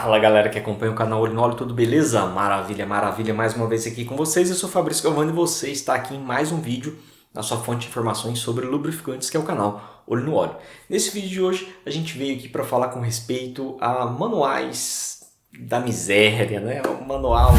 Fala galera que acompanha o canal Olho no Óleo, tudo beleza? Maravilha, maravilha, mais uma vez aqui com vocês. Eu sou o Fabrício Galvani e você está aqui em mais um vídeo na sua fonte de informações sobre lubrificantes, que é o canal Olho no Óleo. Nesse vídeo de hoje a gente veio aqui para falar com respeito a manuais da miséria, né? Um manual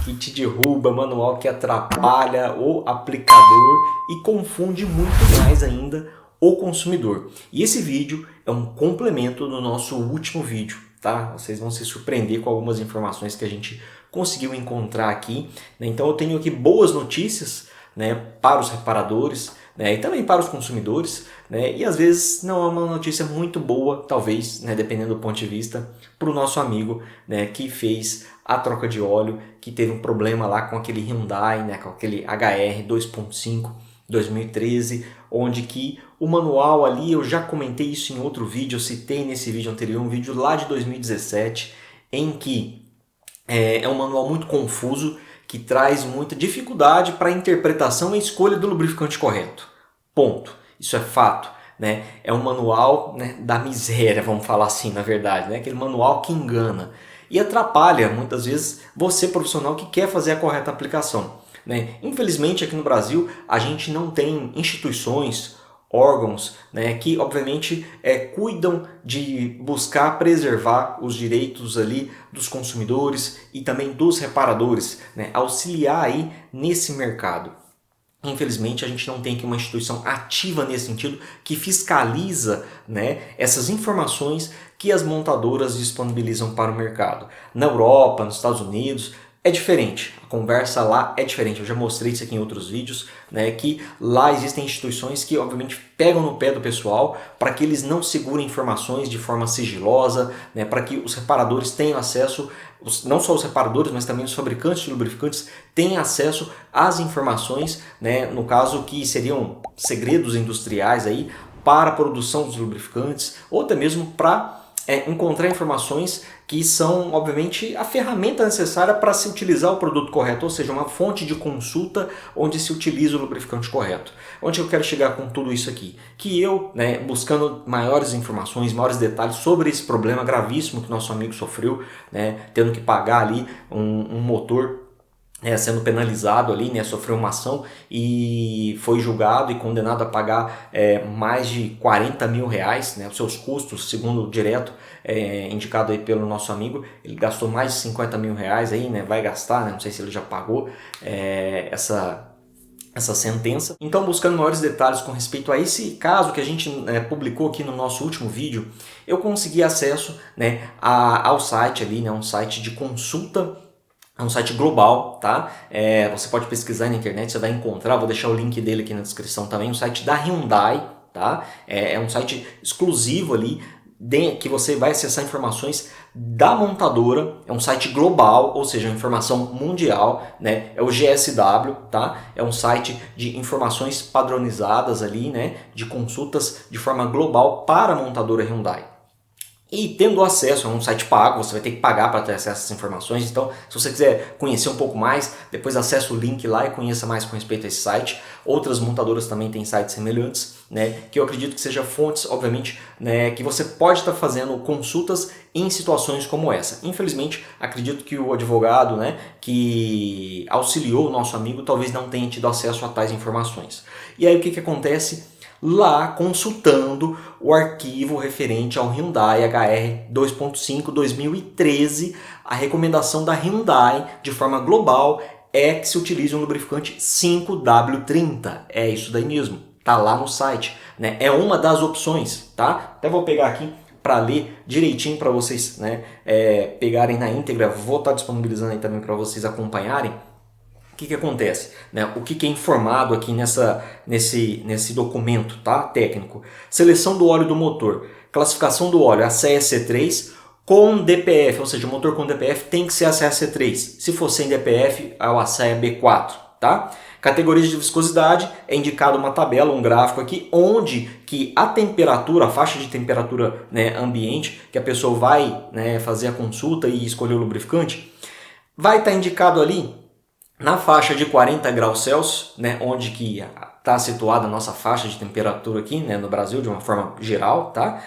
que te derruba, manual que atrapalha o aplicador e confunde muito mais ainda o consumidor. E esse vídeo é um complemento do nosso último vídeo, tá? Vocês vão se surpreender com algumas informações que a gente conseguiu encontrar aqui, né? Então eu tenho aqui boas notícias, né, para os reparadores, né, e também para os consumidores, né, e às vezes não é uma notícia muito boa, talvez, né, dependendo do ponto de vista, para o nosso amigo, né, que fez a troca de óleo, que teve um problema lá com aquele Hyundai, né, com aquele HR 2.5 2013, onde que o manual ali, eu já comentei isso em outro vídeo, eu citei nesse vídeo anterior, um vídeo lá de 2017, em que é um manual muito confuso, que traz muita dificuldade para a interpretação e escolha do lubrificante correto. Ponto. Isso é fato, né? É um manual, né, da miséria, vamos falar assim, na verdade, né? Aquele manual que engana e atrapalha, muitas vezes, você profissional que quer fazer a correta aplicação, né? Infelizmente, aqui no Brasil, a gente não tem instituições, órgãos, né, que obviamente cuidam de buscar preservar os direitos ali dos consumidores e também dos reparadores, né, auxiliar aí nesse mercado. Infelizmente, a gente não tem aqui uma instituição ativa nesse sentido que fiscaliza, né, essas informações que as montadoras disponibilizam para o mercado. Na Europa, nos Estados Unidos, é diferente, a conversa lá é diferente, eu já mostrei isso aqui em outros vídeos, né, que lá existem instituições que obviamente pegam no pé do pessoal para que eles não segurem informações de forma sigilosa, né, para que os reparadores tenham acesso, não só os reparadores, mas também os fabricantes de lubrificantes tenham acesso às informações, né, no caso que seriam segredos industriais aí para a produção dos lubrificantes ou até mesmo para encontrar informações que são, obviamente, a ferramenta necessária para se utilizar o produto correto, ou seja, uma fonte de consulta onde se utiliza o lubrificante correto. Onde eu quero chegar com tudo isso aqui? Que eu, né, buscando maiores informações, maiores detalhes sobre esse problema gravíssimo que nosso amigo sofreu, né, tendo que pagar ali um motor, sendo penalizado ali, né, sofreu uma ação e foi julgado e condenado a pagar mais de 40 mil reais, né, os seus custos, segundo o direto indicado aí pelo nosso amigo. Ele gastou mais de 50 mil reais aí, né, vai gastar, né, não sei se ele já pagou essa sentença. Então, buscando maiores detalhes com respeito a esse caso que a gente publicou aqui no nosso último vídeo, eu consegui acesso, né, ao site ali, né, um site de consulta. É um site global, tá? Você pode pesquisar na internet, você vai encontrar, vou deixar o link dele aqui na descrição também, o site da Hyundai, tá? É um site exclusivo ali, que você vai acessar informações da montadora, é um site global, ou seja, informação mundial, né? É o GSW, tá? É um site de informações padronizadas ali, né? De consultas de forma global para a montadora Hyundai. E tendo acesso a um site pago, você vai ter que pagar para ter acesso a essas informações. Então, se você quiser conhecer um pouco mais, depois acesse o link lá e conheça mais com respeito a esse site. Outras montadoras também têm sites semelhantes, né, que eu acredito que sejam fontes, obviamente, né, que você pode estar fazendo consultas em situações como essa. Infelizmente, acredito que o advogado, né, que auxiliou o nosso amigo talvez não tenha tido acesso a tais informações. E aí o que acontece? Lá consultando o arquivo referente ao Hyundai HR 2.5 2013, a recomendação da Hyundai de forma global é que se utilize um lubrificante 5W30. É isso daí mesmo, tá lá no site, né? É uma das opções, tá? Até vou pegar aqui para ler direitinho para vocês, né, pegarem na íntegra. Vou estar disponibilizando aí também para vocês acompanharem. O que acontece? Né? O que é informado aqui nesse documento, tá? Técnico? Seleção do óleo do motor. Classificação do óleo ACEC3 com DPF, ou seja, o motor com DPF tem que ser ACEC3. Se for sem DPF, é o ACEA B4. Tá? Categorias de viscosidade, é indicado uma tabela, um gráfico aqui, onde que a temperatura, a faixa de temperatura, né, ambiente, que a pessoa vai, né, fazer a consulta e escolher o lubrificante, vai estar indicado ali na faixa de 40 graus Celsius, né, onde que está situada a nossa faixa de temperatura aqui, né, no Brasil, de uma forma geral, tá?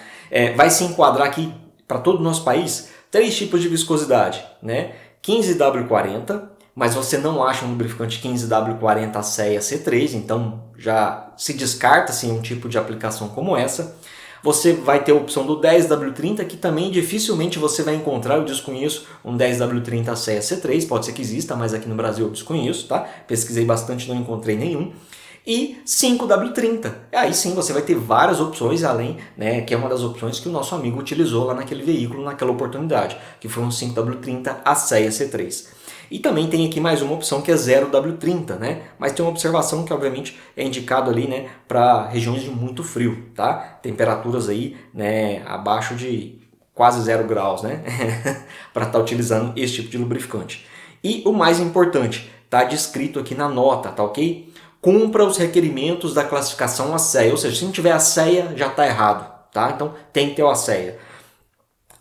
Vai se enquadrar aqui para todo o nosso país três tipos de viscosidade, né? 15W40, mas você não acha um lubrificante 15W40 ASEA C3, então já se descarta assim, um tipo de aplicação como essa. Você vai ter a opção do 10W30, que também dificilmente você vai encontrar, eu desconheço um 10W30 ASEA C3, pode ser que exista, mas aqui no Brasil eu desconheço, tá? Pesquisei bastante, não encontrei nenhum. E 5W30, aí sim você vai ter várias opções, além, né, que é uma das opções que o nosso amigo utilizou lá naquele veículo, naquela oportunidade, que foi um 5W30 ASEA C3. E também tem aqui mais uma opção que é 0W30, né? Mas tem uma observação que obviamente é indicado ali, né, para regiões de muito frio, tá? Temperaturas aí, né, abaixo de quase 0 graus, né? Para estar utilizando esse tipo de lubrificante. E o mais importante, tá descrito aqui na nota, tá ok? Cumpra os requerimentos da classificação ASEA, ou seja, se não tiver ASEA já está errado, tá? Então tem que ter o ASEA.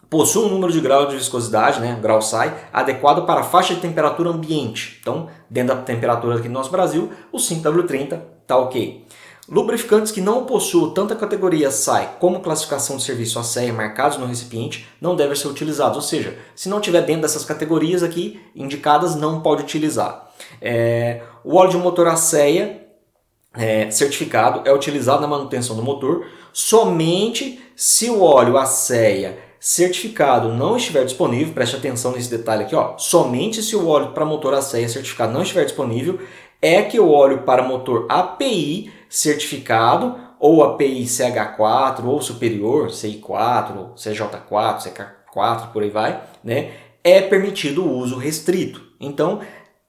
Possui um número de grau de viscosidade, né, grau SAI, adequado para a faixa de temperatura ambiente. Então, dentro da temperatura aqui no nosso Brasil, o 5W30 está ok. Lubrificantes que não possuam tanto a categoria SAI como classificação de serviço ASEA marcados no recipiente não devem ser utilizados. Ou seja, se não tiver dentro dessas categorias aqui indicadas, não pode utilizar. O óleo de motor ASEA certificado é utilizado na manutenção do motor somente se o óleo ASEA certificado não estiver disponível. Preste atenção nesse detalhe aqui, ó. Somente se o óleo para motor ASEA certificado não estiver disponível é que o óleo para motor API certificado ou API CH4 ou superior, CI4, CJ4, CK4, por aí vai, né, é permitido o uso restrito. Então,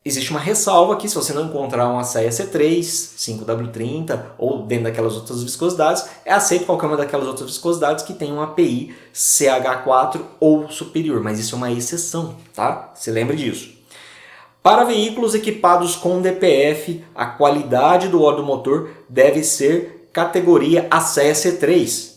existe uma ressalva aqui, se você não encontrar um ASEA C3, 5W30 ou dentro daquelas outras viscosidades, é aceito qualquer uma daquelas outras viscosidades que tem um API CH4 ou superior, mas isso é uma exceção, tá? Se lembre disso. Para veículos equipados com DPF, a qualidade do óleo do motor deve ser categoria ASEA C3,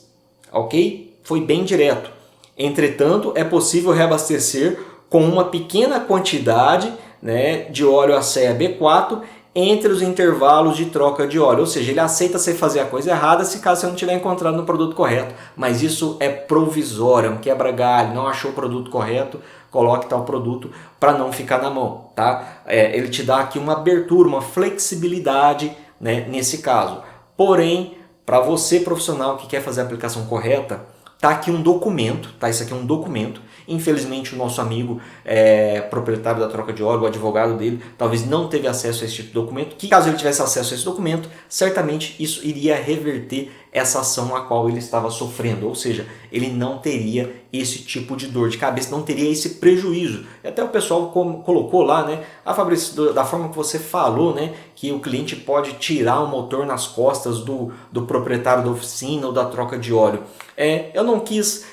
ok? Foi bem direto. Entretanto, é possível reabastecer com uma pequena quantidade, né, de óleo ASEA B4 entre os intervalos de troca de óleo, ou seja, ele aceita você fazer a coisa errada se caso você não tiver encontrado no produto correto, mas isso é provisório, é um quebra-galho, não achou o produto correto, coloque tal produto para não ficar na mão, tá? Ele te dá aqui uma abertura, uma flexibilidade, né, nesse caso. Porém, para você profissional que quer fazer a aplicação correta, tá aqui um documento, tá? Isso aqui é um documento. Infelizmente o nosso amigo proprietário da troca de óleo, o advogado dele, talvez não teve acesso a esse tipo de documento, que caso ele tivesse acesso a esse documento, certamente isso iria reverter essa ação a qual ele estava sofrendo, ou seja, ele não teria esse tipo de dor de cabeça, não teria esse prejuízo. E até o pessoal colocou lá, né, Fabrício, da forma que você falou, né, que o cliente pode tirar o motor nas costas do proprietário da oficina ou da troca de óleo. Eu não quis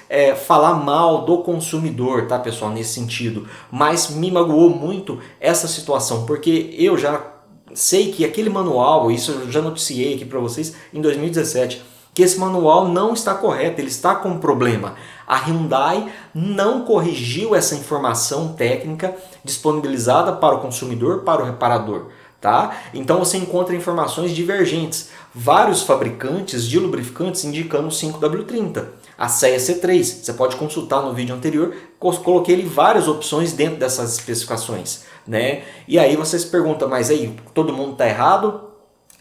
falar mal do consumidor, tá, pessoal, nesse sentido, mas me magoou muito essa situação, porque eu já sei que aquele manual, isso eu já noticiei aqui para vocês em 2017, que esse manual não está correto, ele está com problema. A Hyundai não corrigiu essa informação técnica disponibilizada para o consumidor, para o reparador. Tá? Então você encontra informações divergentes. Vários fabricantes de lubrificantes indicando 5W30. ASEA C3, você pode consultar no vídeo anterior, coloquei ele várias opções dentro dessas especificações, né? E aí você se pergunta, mas aí todo mundo está errado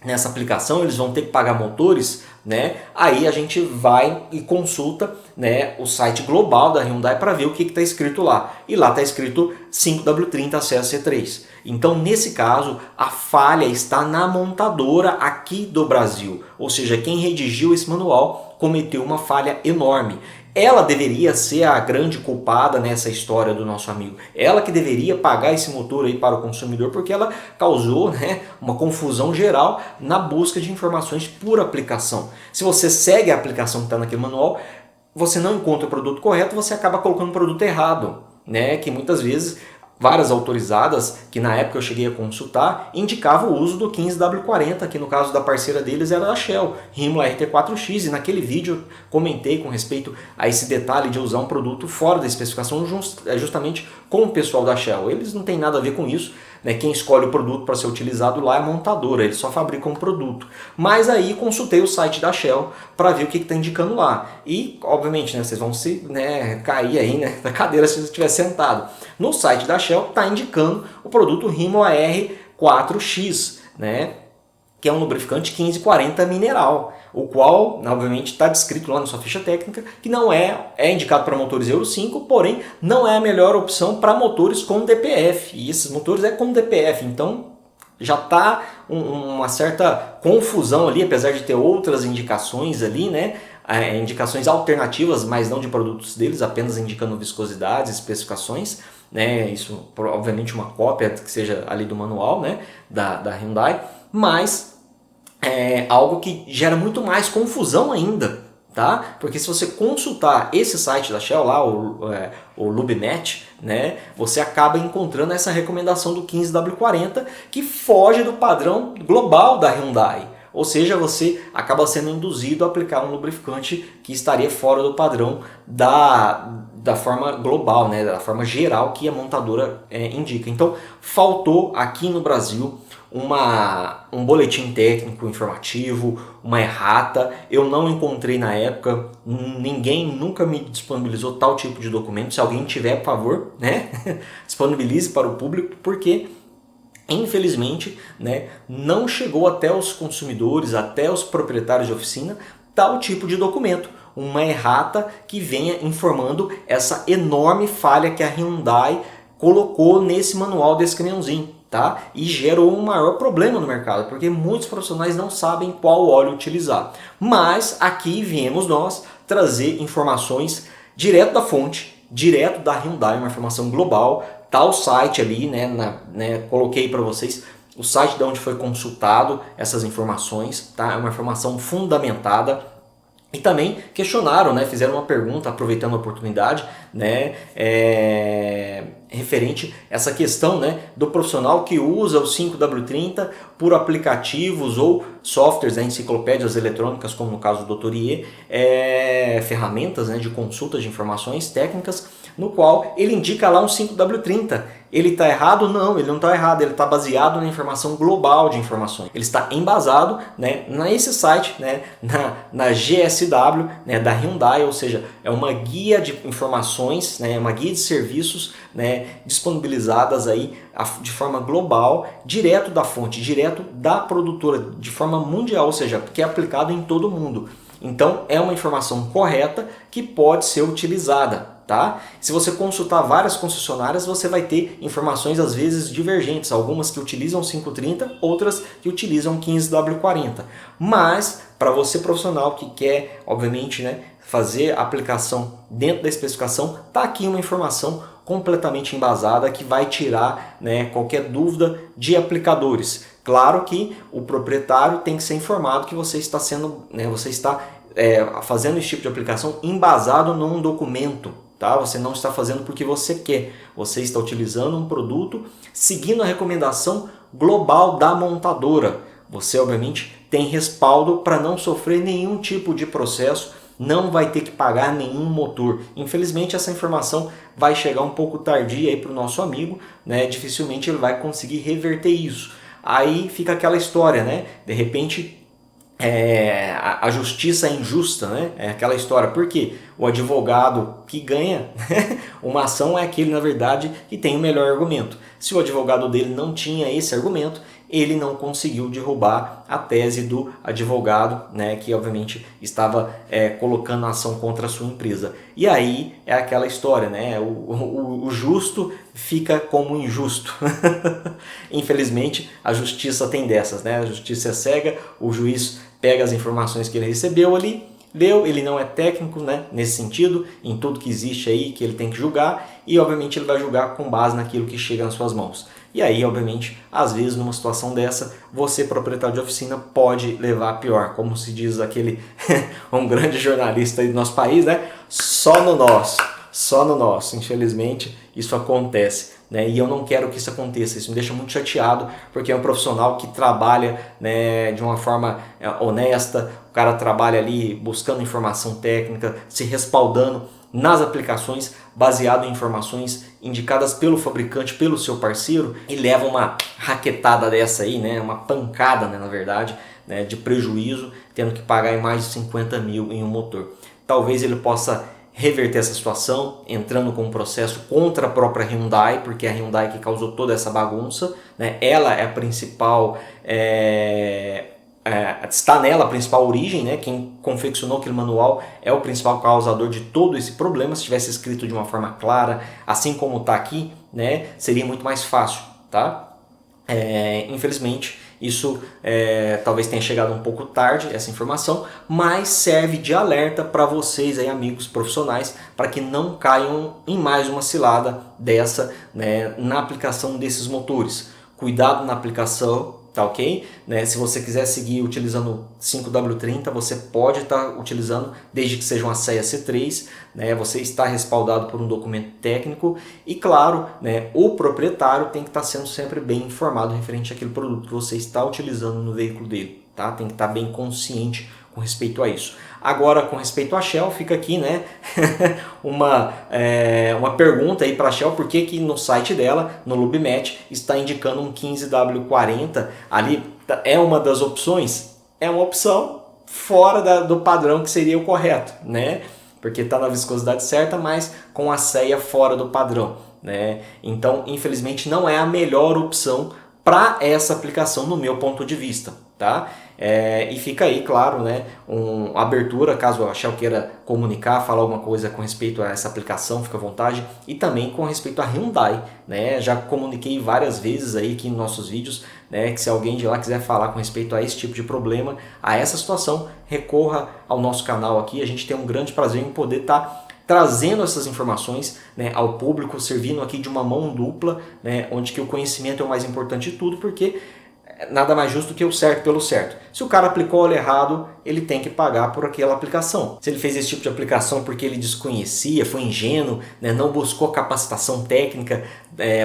nessa aplicação? Eles vão ter que pagar motores, né? Aí a gente vai e consulta, né, o site global da Hyundai para ver o que está escrito lá. E lá está escrito 5W30 ASEA C3. Então, nesse caso, a falha está na montadora aqui do Brasil. Ou seja, quem redigiu esse manual cometeu uma falha enorme. Ela deveria ser a grande culpada nessa história do nosso amigo. Ela que deveria pagar esse motor aí para o consumidor, porque ela causou, né, uma confusão geral na busca de informações por aplicação. Se você segue a aplicação que está naquele manual, você não encontra o produto correto, você acaba colocando o produto errado, né, que muitas vezes várias autorizadas, que na época eu cheguei a consultar, indicavam o uso do 15W40, que no caso da parceira deles era a Shell, Rímola RT4X, e naquele vídeo comentei com respeito a esse detalhe de usar um produto fora da especificação justamente com o pessoal da Shell. Eles não têm nada a ver com isso, né? Quem escolhe o produto para ser utilizado lá é a montadora, eles só fabricam o produto. Mas aí consultei o site da Shell para ver o que está indicando lá. E, obviamente, né, vocês vão se, né, cair aí, né, da cadeira se você estiver sentado. No site da Shell está indicando o produto Rimo AR4X, né, que é um lubrificante 1540 mineral, o qual, obviamente, está descrito lá na sua ficha técnica, que não é indicado para motores Euro 5, porém não é a melhor opção para motores com DPF, e esses motores é com DPF, então já está uma certa confusão ali, apesar de ter outras indicações ali, né? Indicações alternativas, mas não de produtos deles, apenas indicando viscosidades, especificações, né? Isso obviamente uma cópia que seja ali do manual, né? da Hyundai, mas é algo que gera muito mais confusão ainda, tá? Porque se você consultar esse site da Shell lá, o LubeNet, né, você acaba encontrando essa recomendação do 15W40 que foge do padrão global da Hyundai. Ou seja, você acaba sendo induzido a aplicar um lubrificante que estaria fora do padrão da forma global, né, da forma geral que a montadora indica. Então, faltou aqui no Brasil um boletim técnico informativo, uma errata. Eu não encontrei na época, ninguém nunca me disponibilizou tal tipo de documento. Se alguém tiver, por favor, né, disponibilize para o público, porque infelizmente, né, não chegou até os consumidores, até os proprietários de oficina, tal tipo de documento. Uma errata que venha informando essa enorme falha que a Hyundai colocou nesse manual desse caminhãozinho. Tá? E gerou um maior problema no mercado, porque muitos profissionais não sabem qual óleo utilizar. Mas aqui viemos nós trazer informações direto da fonte, direto da Hyundai, uma informação global. Tá o site ali, né, coloquei para vocês o site de onde foi consultado essas informações, tá? É uma informação fundamentada. E também questionaram, né, fizeram uma pergunta, aproveitando a oportunidade, né, referente a essa questão, né, do profissional que usa o 5W30 por aplicativos ou softwares, né, enciclopédias eletrônicas, como no caso do Dr. IE, ferramentas, né, de consulta de informações técnicas, no qual ele indica lá um 5W30. Ele está errado? Não, ele não está errado, ele está baseado na informação global de informações. Ele está embasado, né, nesse site, né, na GSW, né, da Hyundai, ou seja, é uma guia de informações, né, uma guia de serviços, né, disponibilizadas aí de forma global, direto da fonte, direto da produtora, de forma mundial, ou seja, que é aplicado em todo o mundo. Então é uma informação correta que pode ser utilizada. Tá? Se você consultar várias concessionárias, você vai ter informações às vezes divergentes, algumas que utilizam 530, outras que utilizam 15W40. Mas para você profissional que quer, obviamente, né, fazer a aplicação dentro da especificação, tá aqui uma informação completamente embasada que vai tirar, né, qualquer dúvida de aplicadores. Claro que o proprietário tem que ser informado que você está sendo, né, você está fazendo esse tipo de aplicação embasado num documento. Tá? Você não está fazendo porque você quer, você está utilizando um produto seguindo a recomendação global da montadora. Você obviamente tem respaldo para não sofrer nenhum tipo de processo, não vai ter que pagar nenhum motor. Infelizmente essa informação vai chegar um pouco tardia para o nosso amigo, né? Dificilmente ele vai conseguir reverter isso. Aí fica aquela história, né? De repente a justiça é injusta, né? É aquela história, porque o advogado que ganha uma ação é aquele, na verdade, que tem o melhor argumento. Se o advogado dele não tinha esse argumento, ele não conseguiu derrubar a tese do advogado, né, que obviamente estava colocando a ação contra a sua empresa. E aí é aquela história, né? O justo fica como injusto. Infelizmente a justiça tem dessas, né? A justiça é cega, o juiz pega as informações que ele recebeu ali, leu, ele não é técnico, né, nesse sentido, em tudo que existe aí que ele tem que julgar, e obviamente ele vai julgar com base naquilo que chega nas suas mãos. E aí, obviamente, às vezes numa situação dessa, você, proprietário de oficina, pode levar a pior, como se diz aquele um grande jornalista aí do nosso país, né? Só no nosso, infelizmente isso acontece. Né? E eu não quero que isso aconteça, isso me deixa muito chateado, porque é um profissional que trabalha, né, de uma forma honesta, o cara trabalha ali buscando informação técnica, se respaldando nas aplicações baseado em informações indicadas pelo fabricante, pelo seu parceiro, e leva uma raquetada dessa aí, né, uma pancada, né, na verdade, né, de prejuízo, tendo que pagar em mais de 50 mil em um motor. Talvez ele possa reverter essa situação, entrando com um processo contra a própria Hyundai, porque é a Hyundai que causou toda essa bagunça, né? Ela é a principal, está nela a principal origem, né? Quem confeccionou aquele manual é o principal causador de todo esse problema. Se tivesse escrito de uma forma clara, assim como está aqui, né, seria muito mais fácil, tá? Infelizmente isso talvez tenha chegado um pouco tarde, essa informação, mas serve de alerta para vocês aí, amigos profissionais, para que não caiam em mais uma cilada dessa, né, na aplicação desses motores. Cuidado na aplicação, tá ok? Né, se você quiser seguir utilizando 5W30, você pode estar utilizando, desde que seja uma CEA C3, né, você está respaldado por um documento técnico e, claro, né, o proprietário tem que estar sendo sempre bem informado referente àquele produto que você está utilizando no veículo dele, tá? Tem que estar bem consciente com respeito a isso. Agora, com respeito à Shell, fica aqui, né, uma pergunta aí para a Shell, por que no site dela, no LubriMatch, está indicando um 15W40, ali é uma das opções? É uma opção fora do padrão que seria o correto, né, porque está na viscosidade certa, mas com a CEA fora do padrão, né, então infelizmente não é a melhor opção para essa aplicação no meu ponto de vista, tá? E fica aí, claro, né, uma abertura, caso a Shell queira comunicar, falar alguma coisa com respeito a essa aplicação, fica à vontade, e também com respeito a Hyundai, né, já comuniquei várias vezes aí aqui nos nossos vídeos, né, que se alguém de lá quiser falar com respeito a esse tipo de problema, a essa situação, recorra ao nosso canal aqui, a gente tem um grande prazer em poder estar trazendo essas informações, né, ao público, servindo aqui de uma mão dupla, né, onde que o conhecimento é o mais importante de tudo, porque nada mais justo que o certo pelo certo. Se o cara aplicou o óleo errado, ele tem que pagar por aquela aplicação. Se ele fez esse tipo de aplicação porque ele desconhecia, foi ingênuo, né, não buscou capacitação técnica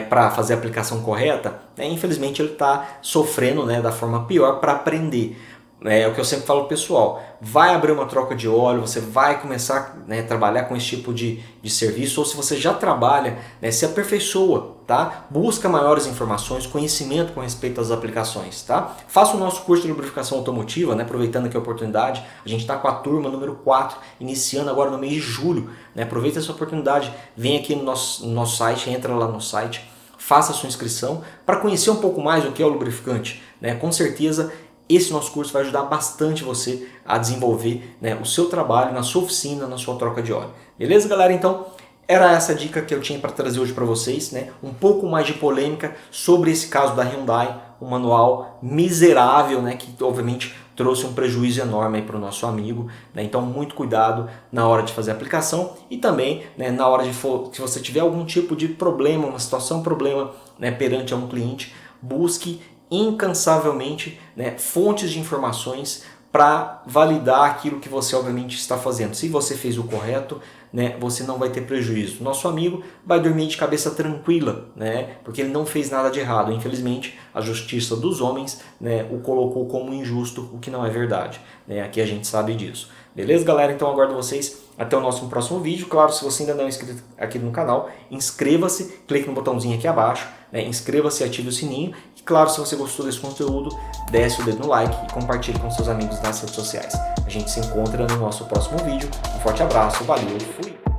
para fazer a aplicação correta, né, infelizmente ele está sofrendo, né, da forma pior para aprender. É o que eu sempre falo pessoal, vai abrir uma troca de óleo, você vai começar, né, a trabalhar com esse tipo de serviço, ou se você já trabalha, né, se aperfeiçoa, tá? Busca maiores informações, conhecimento com respeito às aplicações, tá? Faça o nosso curso de lubrificação automotiva, né, aproveitando aqui a oportunidade, a gente está com a turma número 4, iniciando agora no mês de julho, né? Aproveita essa oportunidade, vem aqui no nosso site, entra lá no site, faça a sua inscrição para conhecer um pouco mais o que é o lubrificante, né? Com certeza esse nosso curso vai ajudar bastante você a desenvolver, né, o seu trabalho na sua oficina, na sua troca de óleo. Beleza, galera? Então, era essa dica que eu tinha para trazer hoje para vocês, né? Um pouco mais de polêmica sobre esse caso da Hyundai, um manual miserável, né, que obviamente trouxe um prejuízo enorme para o nosso amigo, né? Então, muito cuidado na hora de fazer a aplicação e também, né, na hora se você tiver algum tipo de problema, uma situação problema, né, perante a um cliente, busque incansavelmente, né, fontes de informações para validar aquilo que você obviamente está fazendo. Se você fez o correto, né, você não vai ter prejuízo. Nosso amigo vai dormir de cabeça tranquila, né, porque ele não fez nada de errado. Infelizmente, a justiça dos homens, né, o colocou como injusto, o que não é verdade, né? Aqui a gente sabe disso. Beleza, galera? Então aguardo vocês até o nosso próximo vídeo. Claro, se você ainda não é inscrito aqui no canal, inscreva-se, clique no botãozinho aqui abaixo, né, inscreva-se e ative o sininho. E claro, se você gostou desse conteúdo, desce o dedo no like e compartilhe com seus amigos nas redes sociais. A gente se encontra no nosso próximo vídeo. Um forte abraço, valeu, fui!